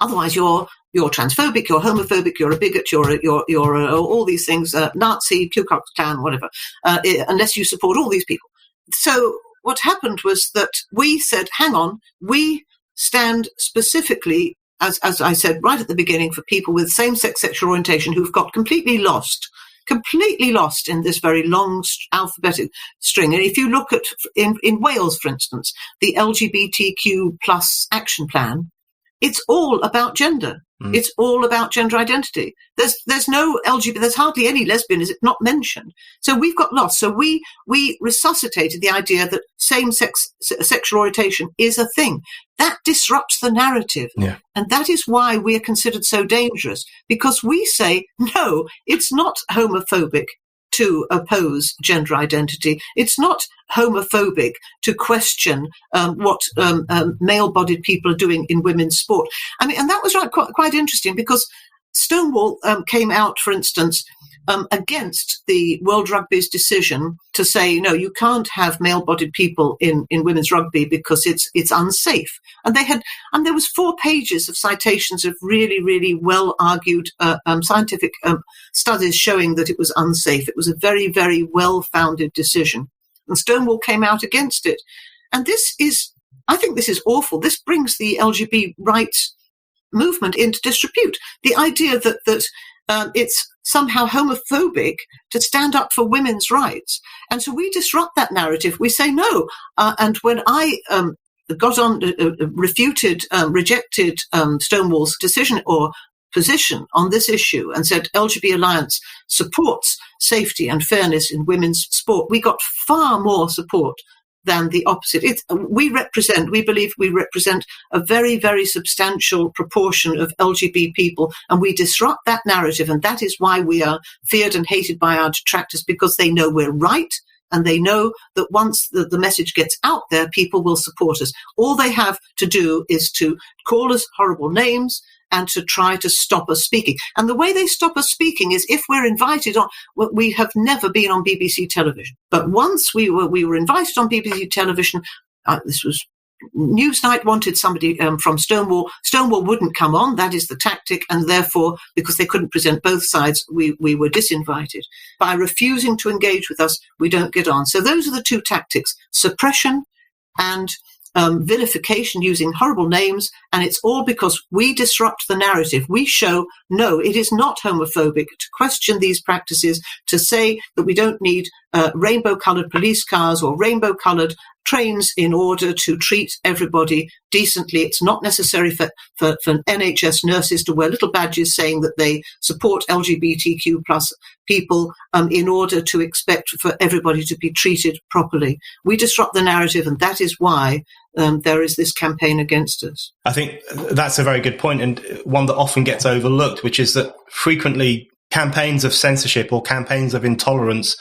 otherwise you're transphobic, you're homophobic, you're a bigot, you're all these things, Nazi, Ku Klux Klan, whatever, unless you support all these people. So what happened was that we said, hang on, we stand specifically, as I said right at the beginning, for people with same-sex sexual orientation who've got completely lost in this very long alphabetic string. And if you look at, in Wales, for instance, the LGBTQ plus action plan, it's all about gender. It's all about gender identity. There's no LGBT, there's hardly any lesbian, is it not mentioned? So we've got lost. So we resuscitated the idea that same-sex sexual orientation is a thing. That disrupts the narrative. Yeah. And that is why we are considered so dangerous, because we say, no, it's not homophobic to oppose gender identity. It's not homophobic to question what male-bodied people are doing in women's sport. I mean, and that was quite interesting, because Stonewall came out, for instance, against the World Rugby's decision to say, no, you can't have male-bodied people in women's rugby because it's unsafe. And there was 4 pages of citations of really, really well-argued scientific studies showing that it was unsafe. It was a very, very well-founded decision. And Stonewall came out against it. And I think this is awful. This brings the LGBT rights movement into disrepute. The idea that it's somehow homophobic to stand up for women's rights. And so we disrupt that narrative. We say no. And when I rejected Stonewall's decision or position on this issue and said LGB Alliance supports safety and fairness in women's sport, we got far more support than the opposite. We believe we represent a very, very substantial proportion of LGBT people, and we disrupt that narrative, and that is why we are feared and hated by our detractors, because they know we're right, and they know that once the message gets out there, people will support us. All they have to do is to call us horrible names and to try to stop us speaking. And the way they stop us speaking is if we're invited on, we have never been on BBC television. But once we were invited on BBC television, this was Newsnight wanted somebody from Stonewall. Stonewall wouldn't come on. That is the tactic. And therefore, because they couldn't present both sides, we were disinvited. By refusing to engage with us, we don't get on. So those are the two tactics, suppression and vilification using horrible names, and it's all because we disrupt the narrative. We show, no, it is not homophobic to question these practices, to say that we don't need rainbow-coloured police cars or rainbow-coloured trains in order to treat everybody decently. It's not necessary for NHS nurses to wear little badges saying that they support LGBTQ plus people in order to expect for everybody to be treated properly. We disrupt the narrative, and that is why there is this campaign against us. I think that's a very good point, and one that often gets overlooked, which is that frequently campaigns of censorship or campaigns of intolerance,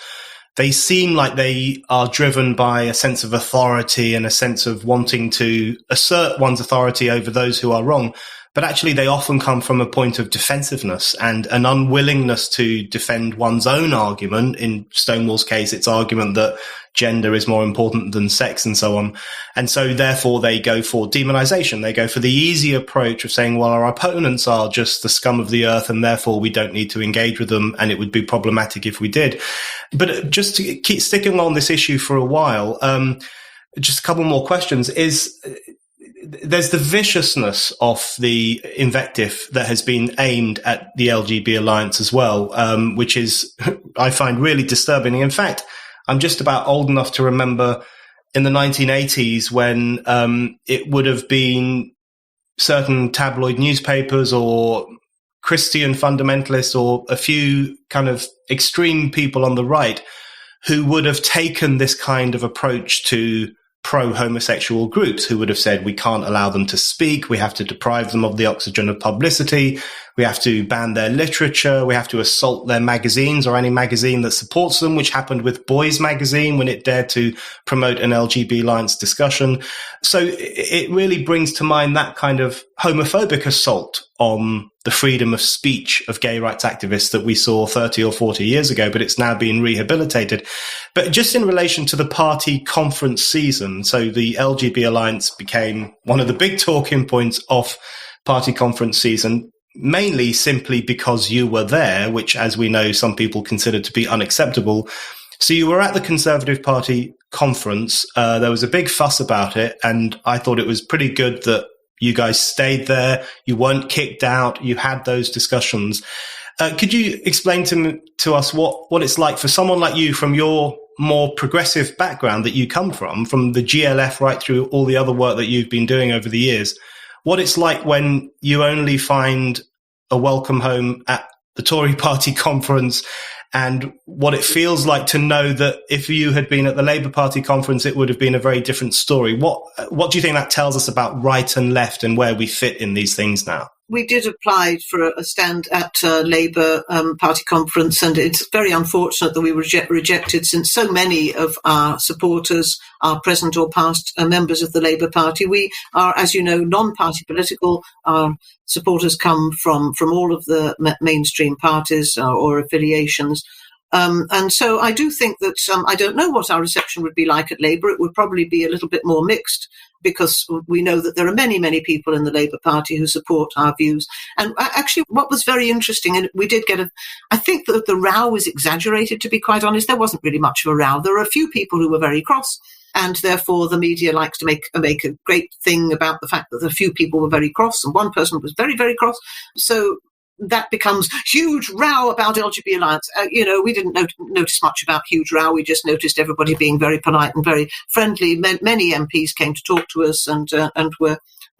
they seem like they are driven by a sense of authority and a sense of wanting to assert one's authority over those who are wrong. But actually, they often come from a point of defensiveness and an unwillingness to defend one's own argument. In Stonewall's case, it's argument that gender is more important than sex and so on. And so therefore, they go for demonization. They go for the easy approach of saying, well, our opponents are just the scum of the earth, and therefore we don't need to engage with them, and it would be problematic if we did. But just to keep sticking on this issue for a while, just a couple more questions there's the viciousness of the invective that has been aimed at the LGB Alliance as well, which is, I find, really disturbing. In fact, I'm just about old enough to remember in the 1980s when it would have been certain tabloid newspapers or Christian fundamentalists or a few kind of extreme people on the right who would have taken this kind of approach to pro-homosexual groups, who would have said, we can't allow them to speak, we have to deprive them of the oxygen of publicity, we have to ban their literature, we have to assault their magazines or any magazine that supports them, which happened with Boys magazine when it dared to promote an LGB Alliance discussion. So it really brings to mind that kind of homophobic assault on the freedom of speech of gay rights activists that we saw 30 or 40 years ago, but it's now been rehabilitated. But just in relation to the party conference season, so the LGB Alliance became one of the big talking points of party conference season, mainly simply because you were there, which, as we know, some people consider to be unacceptable. So you were at the Conservative Party conference. There was a big fuss about it, and I thought it was pretty good that you guys stayed there. You weren't kicked out. You had those discussions. Could you explain to us what it's like for someone like you, from your more progressive background that you come from the GLF right through all the other work that you've been doing over the years, what it's like when you only find a welcome home at the Tory Party conference, and what it feels like to know that if you had been at the Labour Party conference, it would have been a very different story. What do you think that tells us about right and left and where we fit in these things now? We did apply for a stand at Labour Party conference, and it's very unfortunate that we were rejected, since so many of our supporters are present or past members of the Labour Party. We are, as you know, non-party political. Our supporters come from all of the mainstream parties or affiliations. And so I do think that I don't know what our reception would be like at Labour. It would probably be a little bit more mixed, because we know that there are many, many people in the Labour Party who support our views. And actually, what was very interesting, and we did get I think that the row was exaggerated, to be quite honest. There wasn't really much of a row. There were a few people who were very cross, and therefore the media likes to make a great thing about the fact that a few people were very cross, and one person was very, very cross. So that becomes huge row about LGB Alliance. We didn't notice much about huge row. We just noticed everybody being very polite and very friendly. Many MPs came to talk to us and were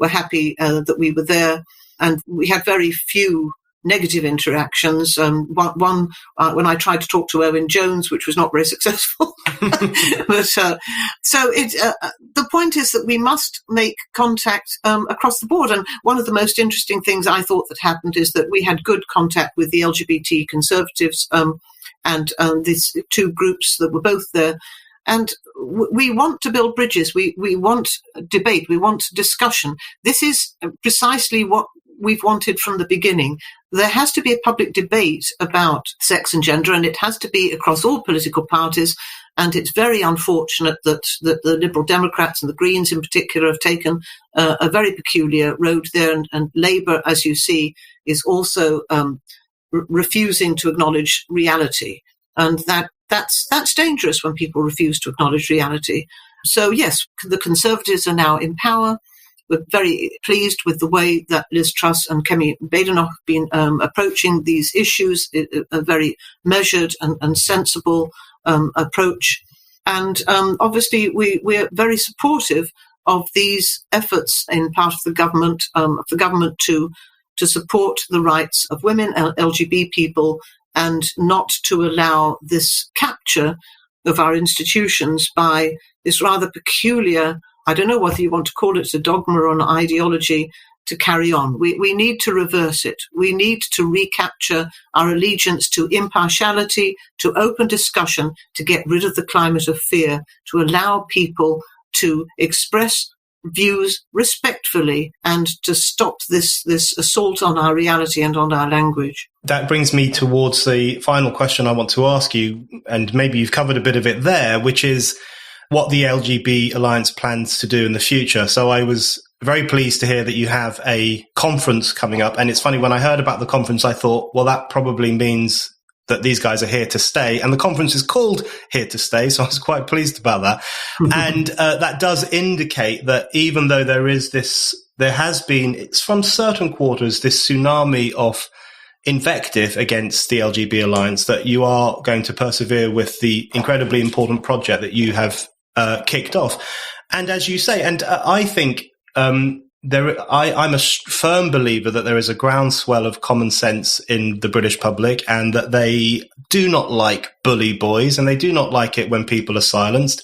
happy that we were there. And we had very few negative interactions. One when I tried to talk to Owen Jones, which was not very successful. But so the point is that we must make contact across the board. And one of the most interesting things I thought that happened is that we had good contact with the LGBT Conservatives and these two groups that were both there. And we want to build bridges. We want debate. We want discussion. This is precisely what we've wanted from the beginning. there has to be a public debate about sex and gender, and it has to be across all political parties. And it's very unfortunate that the Liberal Democrats and the Greens in particular have taken a very peculiar road there. And Labour, as you see, is also refusing to acknowledge reality. And that's dangerous when people refuse to acknowledge reality. So, yes, the Conservatives are now in power. We're very pleased with the way that Liz Truss and Kemi Badenoch have been approaching these issues, a very measured and sensible approach. And obviously, we're very supportive of these efforts in part of the government, to support the rights of women, LGBT people, and not to allow this capture of our institutions by this rather peculiar, I don't know whether you want to call it a dogma or an ideology, to carry on. We need to reverse it. We need to recapture our allegiance to impartiality, to open discussion, to get rid of the climate of fear, to allow people to express views respectfully and to stop this assault on our reality and on our language. That brings me towards the final question I want to ask you, and maybe you've covered a bit of it there, which is what the LGB Alliance plans to do in the future. So I was very pleased to hear that you have a conference coming up. And it's funny, when I heard about the conference, I thought, well, that probably means that these guys are here to stay. And the conference is called Here to Stay. So I was quite pleased about that. And that does indicate that even though there has been, it's from certain quarters, this tsunami of invective against the LGB Alliance, that you are going to persevere with the incredibly important project that you have kicked off. And as you say, and I think I'm a firm believer that there is a groundswell of common sense in the British public, and that they do not like bully boys, and they do not like it when people are silenced.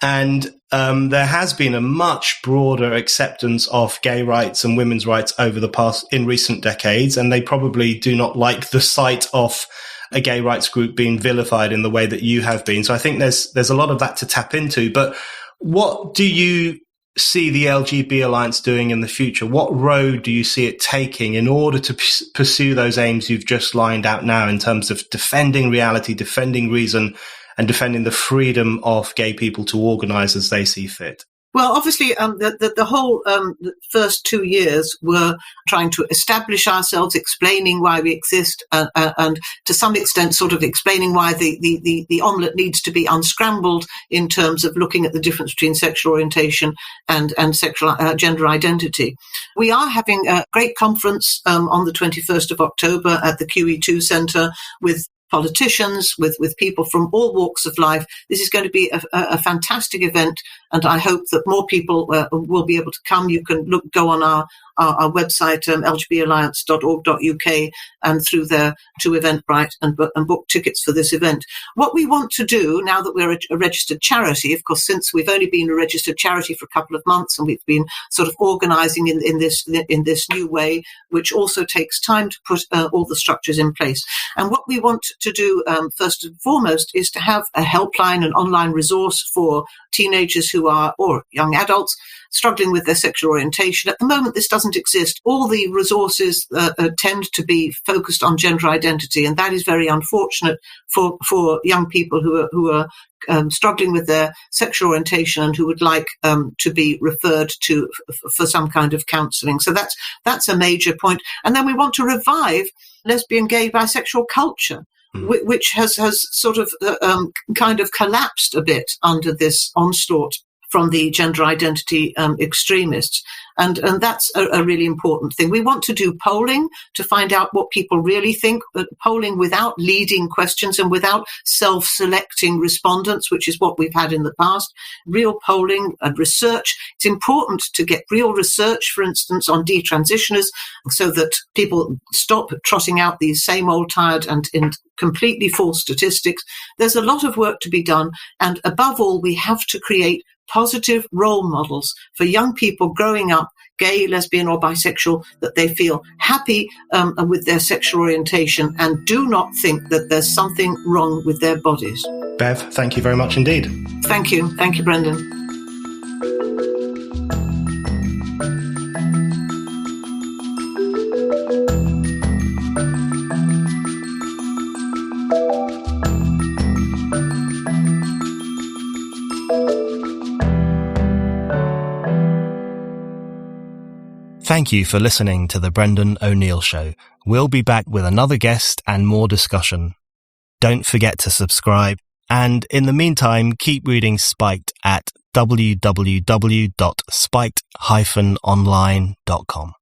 And there has been a much broader acceptance of gay rights and women's rights in recent decades, and they probably do not like the sight of a gay rights group being vilified in the way that you have been. So I think there's a lot of that to tap into. But what do you see the LGB Alliance doing in the future? What road do you see it taking in order to pursue those aims you've just lined out now, in terms of defending reality, defending reason, and defending the freedom of gay people to organise as they see fit? Well, obviously, the whole first 2 years were trying to establish ourselves, explaining why we exist, and to some extent sort of explaining why the omelette needs to be unscrambled in terms of looking at the difference between sexual orientation and sexual gender identity. We are having a great conference on the 21st of October at the QE2 Centre with politicians, with people from all walks of life. This is going to be a fantastic event, and I hope that more people will be able to come. You can go on our website, lgballiance.org.uk, and through there to Eventbrite and book tickets for this event. What we want to do, now that we're a registered charity, of course, since we've only been a registered charity for a couple of months, and we've been sort of organising in this new way, which also takes time to put all the structures in place. And what we want to do, first and foremost, is to have a helpline, an online resource for teenagers or young adults struggling with their sexual orientation. At the moment, this doesn't exist. All the resources tend to be focused on gender identity, and that is very unfortunate for young people who are struggling with their sexual orientation and who would like to be referred to for some kind of counselling. So that's a major point. And then we want to revive lesbian, gay, bisexual culture, which has sort of kind of collapsed a bit under this onslaught from the gender identity extremists. And that's a really important thing. We want to do polling to find out what people really think, but polling without leading questions and without self-selecting respondents, which is what we've had in the past. Real polling and research. It's important to get real research, for instance, on detransitioners, so that people stop trotting out these same old tired and completely false statistics. There's a lot of work to be done. And above all, we have to create positive role models for young people growing up, gay, lesbian or bisexual, that they feel happy with their sexual orientation and do not think that there's something wrong with their bodies. Bev, thank you very much indeed. Thank you. Thank you, Brendan. Thank you for listening to The Brendan O'Neill Show. We'll be back with another guest and more discussion. Don't forget to subscribe, and in the meantime, keep reading Spiked at www.spiked-online.com.